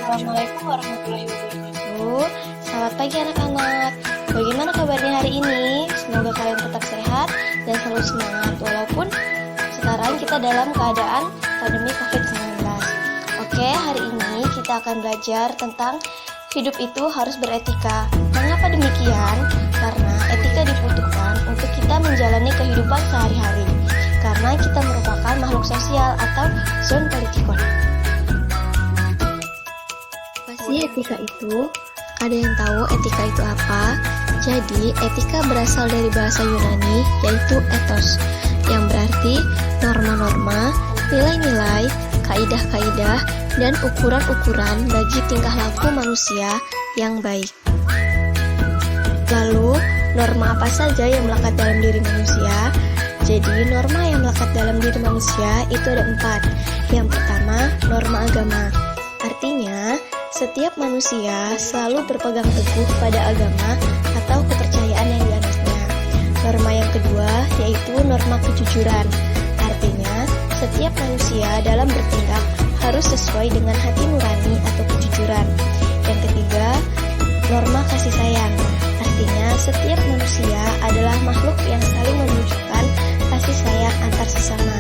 Assalamualaikum warahmatullahi wabarakatuh. Selamat pagi anak-anak. Bagaimana kabarnya hari ini? Semoga kalian tetap sehat dan selalu semangat walaupun sekarang kita dalam keadaan pandemi COVID-19. Oke, hari ini kita akan belajar tentang hidup itu harus beretika. Mengapa demikian? Karena etika dibutuhkan untuk kita menjalani kehidupan sehari-hari. Karena kita merupakan makhluk sosial atau zon politikon. Pasti etika itu, ada yang tahu etika itu apa? Jadi, etika berasal dari bahasa Yunani, yaitu ethos, yang berarti norma-norma, nilai-nilai, kaidah-kaidah, dan ukuran-ukuran bagi tingkah laku manusia yang baik. Lalu, norma apa saja yang melekat dalam diri manusia? Jadi, norma yang melekat dalam diri manusia itu ada 4. Yang pertama, norma agama. Artinya, setiap manusia selalu berpegang teguh pada agama atau kepercayaan yang dianutnya. Norma yang kedua yaitu norma kejujuran. Artinya, setiap manusia dalam bertindak harus sesuai dengan hati nurani atau kejujuran. Yang ketiga, norma kasih sayang. Artinya, setiap manusia adalah makhluk yang saling menunjukkan kasih sayang antar sesama.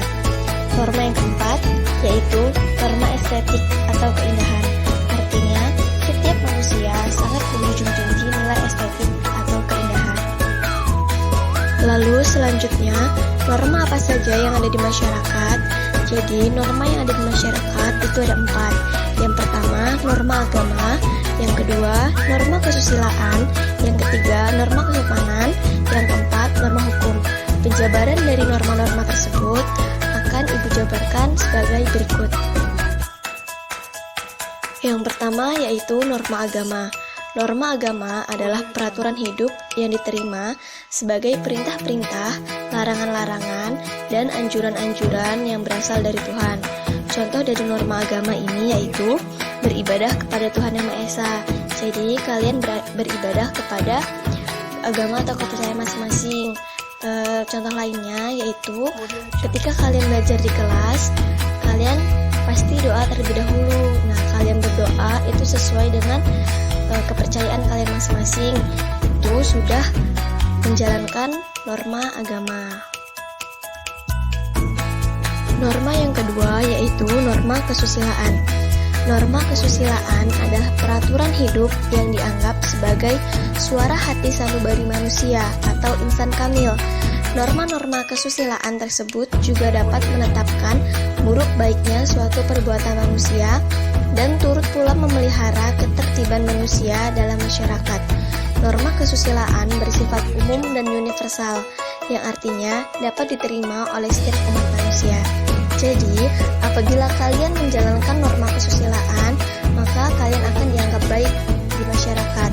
Norma yang keempat yaitu norma estetik atau keindahan. Artinya, setiap manusia sangat menjunjung tinggi nilai estetik atau keindahan. Lalu selanjutnya, norma apa saja yang ada di masyarakat? Jadi, norma yang ada di masyarakat itu ada 4. Yang pertama, norma agama. Yang kedua, norma kesusilaan. Yang ketiga, norma kesopanan. Yang keempat, norma hukum. Penjabaran dari norma-norma tersebut akan Ibu jabarkan sebagai berikut. Yang pertama yaitu norma agama. Norma agama adalah peraturan hidup yang diterima sebagai perintah-perintah, larangan-larangan, dan anjuran-anjuran yang berasal dari Tuhan. Contoh dari norma agama ini yaitu beribadah kepada Tuhan Yang Maha Esa. Jadi kalian beribadah kepada agama atau kepercayaan masing-masing. Contoh lainnya yaitu ketika kalian belajar di kelas, kalian pasti doa terlebih dahulu. Nah, kalian berdoa itu sesuai dengan kepercayaan kalian masing-masing. Itu sudah menjalankan norma agama. Norma yang kedua yaitu norma kesusilaan. Norma kesusilaan adalah peraturan hidup yang dianggap sebagai suara hati sanubari manusia atau insan kamil. Norma-norma kesusilaan tersebut juga dapat menetapkan buruk baiknya suatu perbuatan manusia dan turut pula memelihara ketertiban manusia dalam masyarakat. Norma kesusilaan bersifat umum dan universal, yang artinya dapat diterima oleh setiap umat manusia. Jadi, apabila kalian menjalankan norma kesusilaan, maka kalian akan dianggap baik di masyarakat.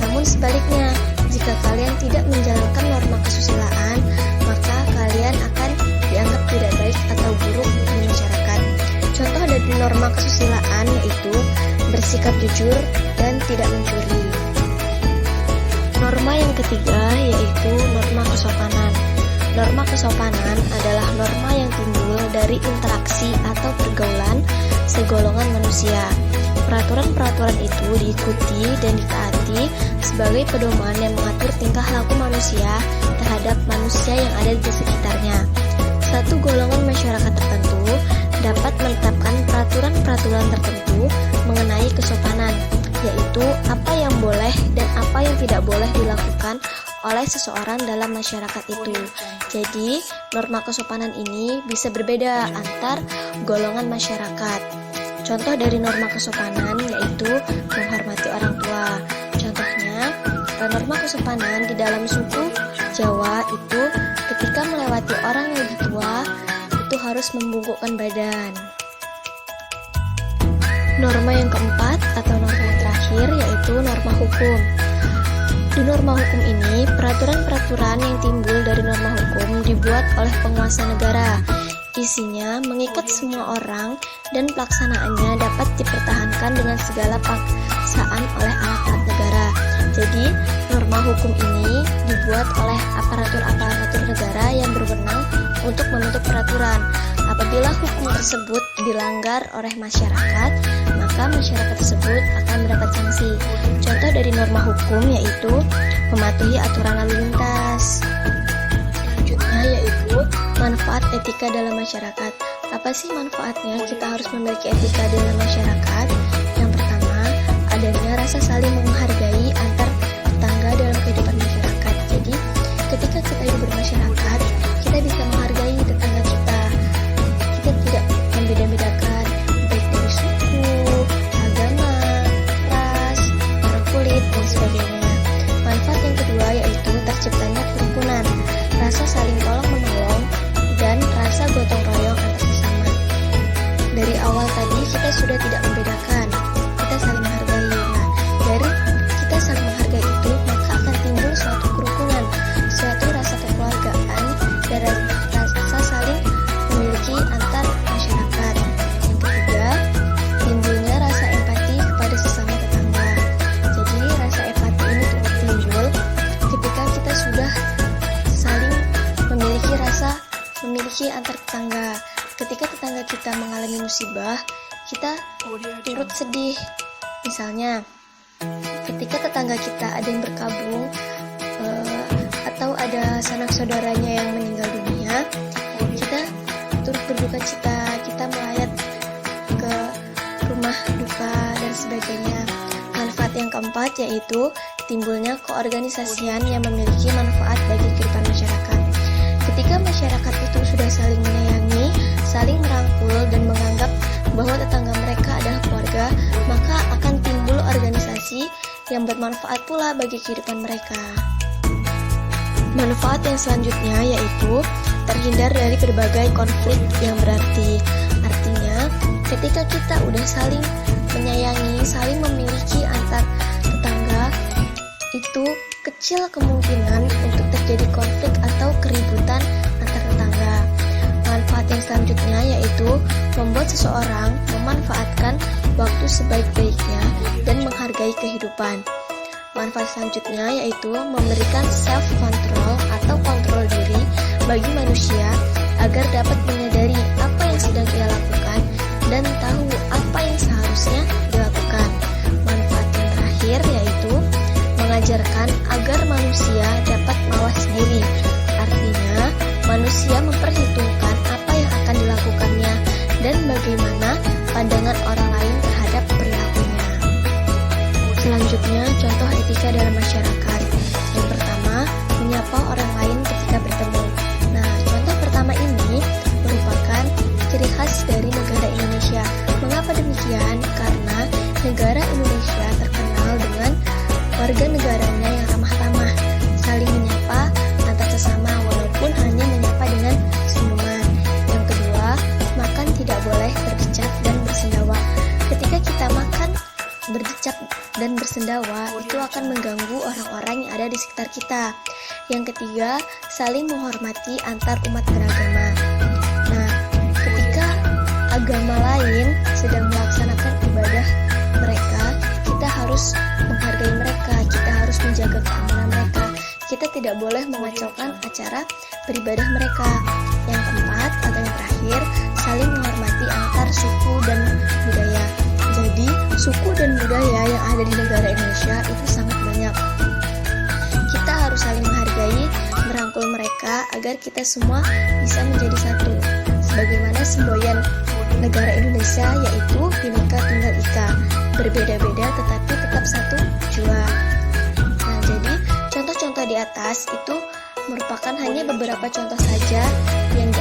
Namun sebaliknya, jika kalian tidak menjalankan norma kesusilaan, maka kalian akan dianggap tidak baik atau buruk di masyarakat. Contoh dari norma kesusilaan yaitu bersikap jujur dan tidak mencuri. Norma yang ketiga yaitu norma kesopanan. Norma kesopanan adalah norma yang timbul dari interaksi atau pergaulan segolongan manusia. Peraturan-peraturan itu diikuti dan ditaati sebagai pedoman yang mengatur tingkah laku manusia terhadap manusia yang ada di sekitarnya. Satu golongan masyarakat tertentu dapat menetapkan peraturan-peraturan tertentu mengenai kesopanan, yaitu apa yang boleh dan apa yang tidak boleh dilakukan oleh seseorang dalam masyarakat itu. Jadi, norma kesopanan ini bisa berbeda antar golongan masyarakat. Contoh dari norma kesopanan yaitu menghormati orang tua. Contohnya, norma kesopanan di dalam suku Jawa itu ketika melewati orang yang lebih tua, itu harus membungkukkan badan. Norma yang keempat atau norma yang terakhir yaitu norma hukum. Di norma hukum ini, peraturan-peraturan yang timbul dari norma hukum dibuat oleh penguasa negara. Isinya mengikat semua orang dan pelaksanaannya dapat dipertahankan dengan segala paksaan oleh alat-alat negara. Jadi, norma hukum ini dibuat oleh aparatur-aparatur negara yang berwenang untuk membentuk peraturan. Apabila hukum tersebut dilanggar oleh masyarakat, maka maka masyarakat tersebut akan mendapat sanksi. Contoh dari norma hukum yaitu mematuhi aturan lalu lintas. Selanjutnya yaitu manfaat etika dalam masyarakat. Apa sih manfaatnya kita harus memiliki etika dalam masyarakat? Yang pertama, adanya rasa saling menghargai antar tetangga dalam kehidupan masyarakat. Jadi, ketika kita hidup bermasyarakat, kita bisa menghargai tetangga kita. Kita tidak membeda-bedakan baik dari suku, agama, ras, warna kulit, dan sebagainya. Manfaat yang kedua yaitu terciptanya kerukunan, rasa saling tolong-menolong, dan rasa gotong royong antar sesama. Dari awal tadi kita sudah tidak membedakan, kita saling menghargai. Nah, dari kita saling menghargai itu, maka akan timbul suatu kerukunan, suatu rasa kekeluargaan, dan rasa saling memiliki antar masyarakat. Yang ketiga, timbulnya rasa empati kepada sesama tetangga. Jadi rasa empati ini timbul ketika kita sudah saling memiliki antar tetangga. Ketika tetangga kita mengalami musibah, kita turut sedih. Misalnya, ketika tetangga kita ada yang berkabung atau ada sanak saudaranya yang meninggal dunia, kita turut berduka cita, kita melayat ke rumah duka dan sebagainya. Manfaat yang keempat yaitu timbulnya keorganisasian yang memiliki manfaat bagi kehidupan masyarakat. Ketika masyarakat itu sudah saling menyayangi, saling merangkul, dan menganggap bahwa tetangga mereka adalah keluarga, maka akan timbul organisasi yang bermanfaat pula bagi kehidupan mereka. Manfaat yang selanjutnya yaitu terhindar dari berbagai konflik yang berarti. Artinya, ketika kita udah saling menyayangi, saling memiliki antar tetangga, itu kecil kemungkinan untuk terjadi konflik atau keributan antar tetangga. Manfaat yang selanjutnya yaitu membuat seseorang memanfaatkan waktu sebaik-baiknya dan menghargai kehidupan. Manfaat selanjutnya yaitu memberikan self-control atau kontrol diri bagi manusia agar dapat menyadari apa yang sedang ia lakukan dan tahu apa yang seharusnya dilakukan. Manfaat yang terakhir yaitu mengajarkan agar manusia dapat mawas diri. Artinya, manusia memperhitungkan apa yang akan dilakukannya dan bagaimana pandangan orang lain terhadap perilakunya. Selanjutnya, contoh etika dalam masyarakat. Yang pertama, menyapa orang lain ketika bertemu. Nah, contoh pertama ini merupakan ciri khas dari negara Indonesia. Mengapa demikian? Karena negara Indonesia terkenal dengan warga negaranya yang ramah tamah, saling menyapa antar sesama walaupun hanya menyapa dengan senyuman. Yang kedua, makan tidak boleh berdecap dan bersendawa. Ketika kita makan berdecap dan bersendawa, itu akan mengganggu orang-orang yang ada di sekitar kita. Yang ketiga, saling menghormati antar umat beragama. Nah, ketika agama lain sedang melaksanakan ibadah mereka, kita harus menghargai mereka, kita harus menjaga keamanan mereka. Kita tidak boleh mengacaukan acara beribadah mereka. Yang keempat atau yang terakhir, saling menghormati antar suku dan budaya. Jadi, suku dan budaya yang ada di negara Indonesia itu sangat banyak. Kita harus saling menghargai, merangkul mereka agar kita semua bisa menjadi satu. Sebagaimana semboyan negara Indonesia yaitu Bhinneka Tunggal Ika, berbeda-beda tetapi tetap satu jua. Nah, jadi contoh-contoh di atas itu merupakan hanya beberapa contoh saja yang